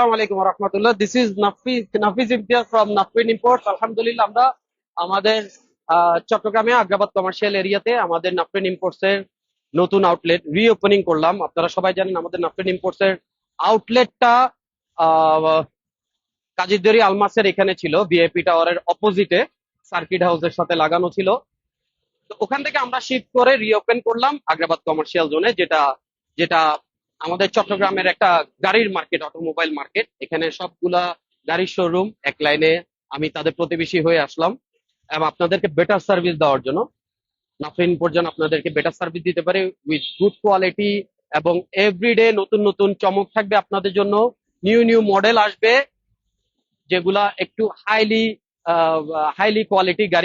আসসালামু আলাইকুম ওয়া রাহমাতুল্লাহ। This is Nafiz Imtiaz from Nafin imports. আলহামদুলিল্লাহ আমরা আমাদের চট্টগ্রামে আগ্রাবাদ কমার্শিয়াল এরিয়াতে আমাদের নাফিন ইম্পোর্টস এর নতুন আউটলেট রিওপেনিং করলাম। আপনারা সবাই জানেন আমাদের নাফিন ইম্পোর্টস এর আউটলেটটা কাজীরদেরি আলমাসের এখানে ছিল, ভিআইপি টাওয়ারের অপোজিটে সার্কিট হাউসের সাথে লাগানো ছিল। তো ওখান থেকে আমরা শিফট করে রিওপেন করলাম আগ্রাবাদ কমার্শিয়াল জোনে, যেটা যেটা আমাদের চট্টগ্রামের একটা গাড়ির মার্কেট, অটোমোবাইল মার্কেট। এখানে সবগুলা গাড়ির শোরুম এক লাইনে। আমি তাদের প্রতিবেশী হয়ে আসলাম এবং আপনাদেরকে বেটার সার্ভিস দেওয়ার জন্য নাফিন পর্যন্ত আপনাদেরকে বেটার সার্ভিস দিতে পারে উইথ গুড কোয়ালিটি। এবং এভরিডে নতুন নতুন চমক থাকবে আপনাদের জন্য। নিউ নিউ মডেল আসবে যেগুলা একটু হাইলি হাইলি কোয়ালিটি গাড়ি